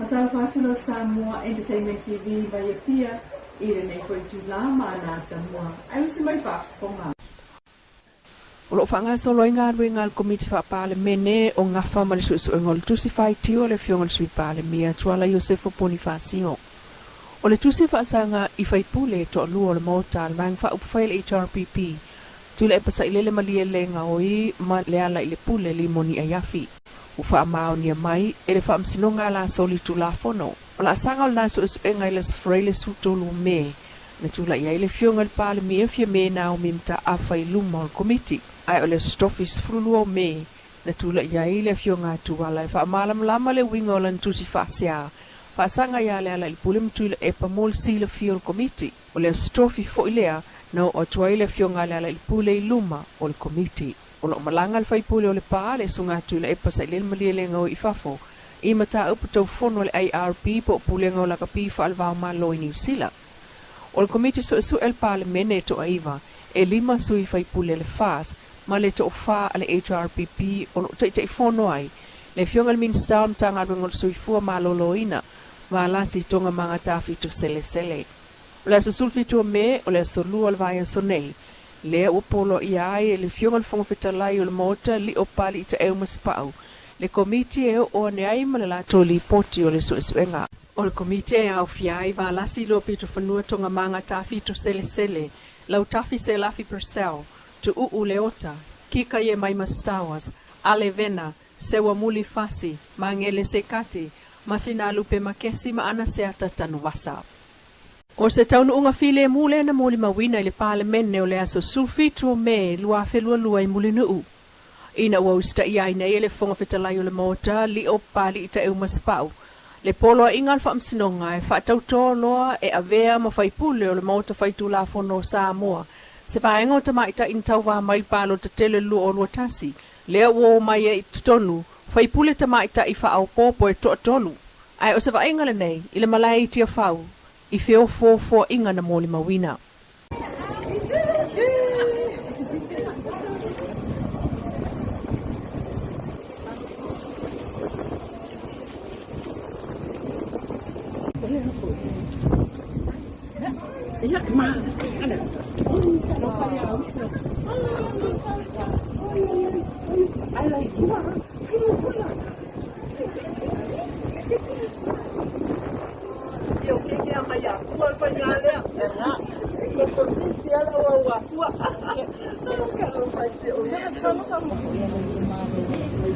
Matau whātuna Samoa Entertainment TV vai pia ile nei koe tu lama na tamua. Ai usi mai whaafonga. O lo whanga solo inga ruinga al komiti whaapale mene o ngafa mali suisu ngol tusi whai tio le fionga le sui pale mia tuala Yosefo Poni Whaasio. O le tusi whaasanga i whaipule to lua le mota al vang wha upwhaile HRPP. Tula e pasa ilele malia le ngaoi ma le ala ile pule li moni ayafi. U wha mao ni mai e le wha msinonga la soli tu la fono. O la sanga o la suisu enga ile sfreile sutolu me. Na tula ia ile fionga le pale mia fia me na o mimta afa iluma o komiti. Ai o le stofis frulua me. Na tula ia ile fionga tuwala e wha malam lama le winga o lan tusi whaasia. Whaasanga ia le ala ilipule mtuila e pa mol sila fio o komiti. O le strofi fo ilea na o tuaile fionga le ala ilipule iluma o le komiti. O lo malanga le whaipule o le paa le sunga tuila e pasa ilil malia le ngau i fafo. I mata upu tau fono le ARP po pule ngau la kapi wha alvao malo i New Zealand. O le komiti su el paa le mene to aiva e lima sui whaipule le fas ma le to wha ale HRPP o no te fono ai. Le fionga le minsta o tanga rungol sui fua malolo ina ma lasi tonga mga tafi to sele sele. O le susulfi tu me o le solua le vaya sonei. Le upolo iai e le fionga le fonga fitalai o le mota li o pali ita eo maspau. Le komiti e o ne ai ma le lato li poti o le suenga. O le komiti e au fiai va lasi lo pito fanua tonga mga tafi to sele sele. Lau tafi se lafi persel. Tu uu leota. Kika ye mai mastawas. Ale vena. Sewa muli fasi. Mangele sekati. Masina lupe makesi ma ana se atatanu wasa. O se taunu unga file mule na muli mawina ili pale mene o le aso sulfitu o me lua felua lua i muli nuu. Ina ua usta ia ina ele fonga fitalai o le mota li o pali ita e umaspau. Le polo a inga alfa msinonga e whaatautoa loa e avea ma whaipule o le mota whaitu la fono Samoa. Se whaenga o tamaita in tau wa mai palo te tele lua o lua tasi. Lea ua o mai e tutonu. Whaipule tamaita i wha au popo e toa tolu. Ai o se whaenga le nei, ile malai tia whau. I feo fo inga na moli mawina.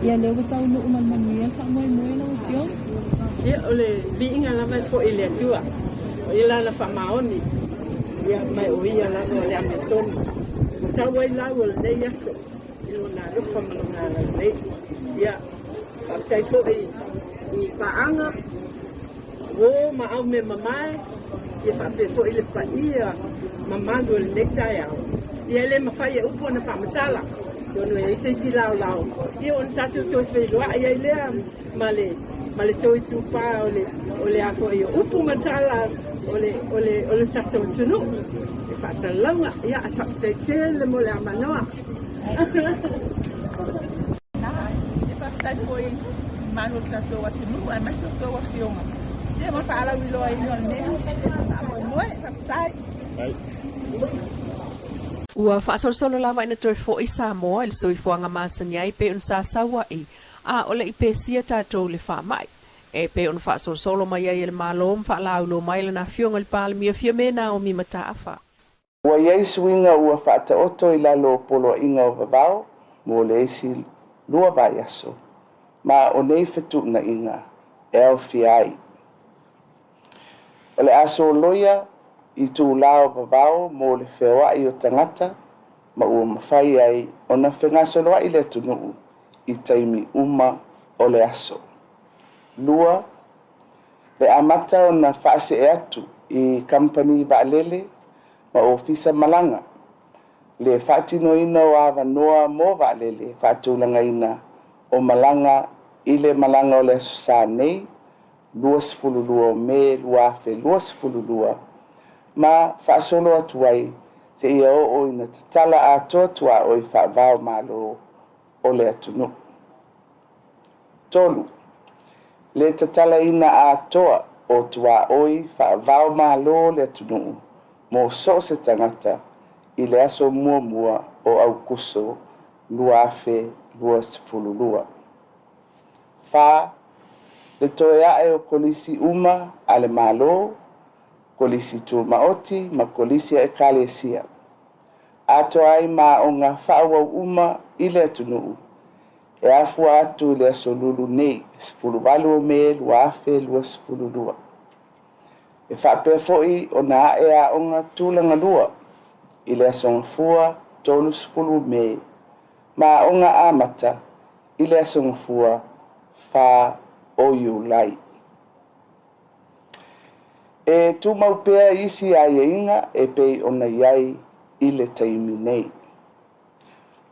Ya le tau no man manuel fa moi no tio. Ya ole vi inga la mai fo ile tua. O ila la fa maoni. Ya mai o ia la no ya me ton. Tau wai la o le ya so. Ilo na ro fa malanga la le. Ya fa tai fo i pa anga. O ma au me mamai. Ya fa te fo ile pa ia. Mamando le nektaya. Ya le ma fa ya upo na fa matala. Ono e se si lao. Ia on tatu to whelua ia lea male toi tupa ole ako ia upu matala ole tatu tunu. E whasa launga ia a whakteitele mo le amanoa. E whastai poi manu tatu wa tunu ai mai tatu wa fionga. Ia ma whaala wiloa i on ne. Moe whastai. Ua whaasolo lava ina toi fo i Samoa il soi fuanga masani ai pe un sa sawai. A ole i pe sia tātou le wha mai. E pe un whaasolo mai ai il malom wha laulo mai le na fionga il pāle mia fia mena o mi mata afa. Ua iei suinga ua whaata oto i lalo polo inga o vavao mo le isi lua vai aso. Ma o nei fetu na inga e au fiai. O le aso loia i tū lao vavao mo le whewa i o tangata, ma ua mawhai ai o na whengasoloa i le tunuu i taimi uma o le aso. Lua, le amata o na whaase e atu i company Vaalele ma ofisa malanga. Le whaatino ina o awa noa mo Vaalele whaatulanga ina o malanga i le malanga o le aso Sene, luas fululua o me luafe luas fululua. Ma whaasolo atu ai se ia o ina tatala a totua o i whaavao malo o le atunu. Tolu, Le tatala ina atoa o tua oi whaavao malo le tunuu mo so se tangata i le aso mua o au kuso lua afe lua sifululua. Fa le toea e o kolisi uma ale malo, kolisi tu maoti ma kolisi e kalesia. Ato ai ma o ngā whaawa uma i le tunuu. E afu atu le aso lulu nei, sifuluwalu o me lua afe lua sifululua. E whapea foi o nā e a onga tūlanga lua, i le aso ngafua tolu sifulu me, ma onga amata i le aso ngafua wha o iulai. E tu maupea isi a inga e pei ona iai i le taimi nei.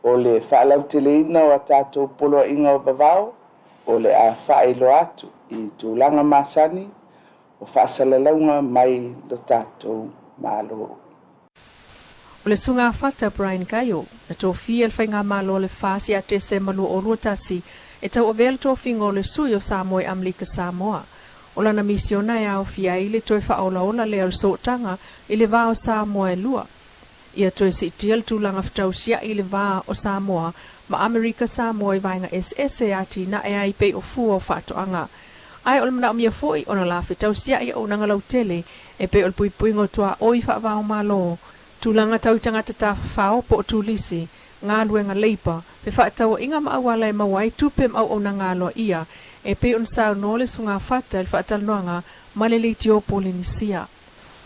O le whaalauteleina o a tātou polo inga o bavao, o le a whaelo atu i tūlanga masani, o whaasalalaunga mai lo tātou malo. O le sunga fata Brian Kayo, na tō fia le whainga malo le whaasi a te se malu o ruatasi, e tau avel tō fingo le sui o Samoa e Amlika Samoa. O lana misiona e au fia i le toi whaolaola le al sotanga i le vao Samoa e lua. Ia toi si tiel tūlanga whtausia i le vā o Samoa, ma Amerika Samoa i vainga SS e ati na e ai pei o fua o whatoanga. Ai o le mana o mia foi o na la whtausia i o nanga lautele e pei o le puipuingo tua oi whaavao malo. Tūlanga tau tangata tā whao po o tūlisi, ngā luenga leipa, pe whaatau inga maawala e mawai tūpem au o na ngā loa ia, e pei on sao nole su ngā whata il whaatal noanga malele i tio Polinisia.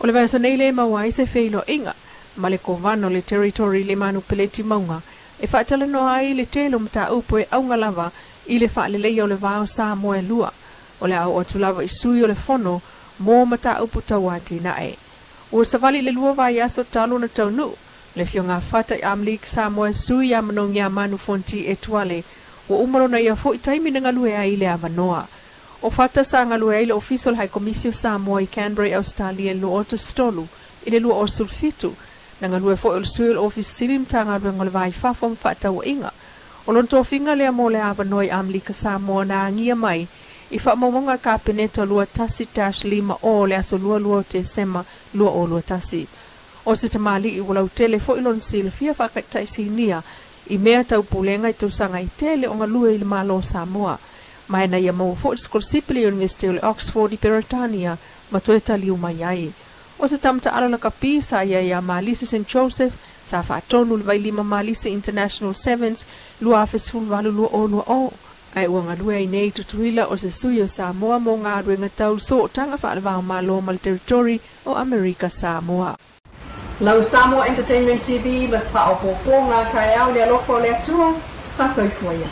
O le vaiso nei le mawai se feilo inga, ma le kovano le territory le manu peleti maunga, e whaatala noa ai le telo mta upo e aunga lava i le whaalelei o le vao Samoa e lua, o le au atu lava i sui o le fono, mō mata upo tawati na e. Ua savali le lua vai aso talo na taunu, le fio ngā whata i Amlik Samoa sui a manongi a manu fonti e tuale, ua umaro na ia fo i taimi na ngalue a ile a manoa. O whata sa ngalue a ile official hai komisio Samoa i Canberra, Australia, lo o stolu, i le lua o sulfitu, na ngalue fo il suil office silim ta ngalue ngole vai whafom whata wa inga. O lonto finga lea mo le a manoa i Amlik Samoa na angia mai, i whaamamonga ka peneta lua tasi tash lima o le aso lua te sema lua o lua tasi. O se tamali i walau tele fo ilon sil fia whakaitai si nia i mea tau pulenga i tausanga i tele o ngalua i le malo Samoa. Mai na ia mau fo Skolsipili University o le Oxford i Peratania ma toeta liu mai ai. O se tamta ala ka pisa ia Malise St. Joseph sa whaatonu le vai lima Malise International Sevens lua afesul walu lua o. Ai ua ngalua i nei tutuila o se sui o Samoa mo ngā ruenga tau so o tanga whaalewao malo mal territory o Amerika Samoa. Lau Samoa Entertainment TV mas whaopopo ngā tai au le aloko le atua, pasoi kuaya.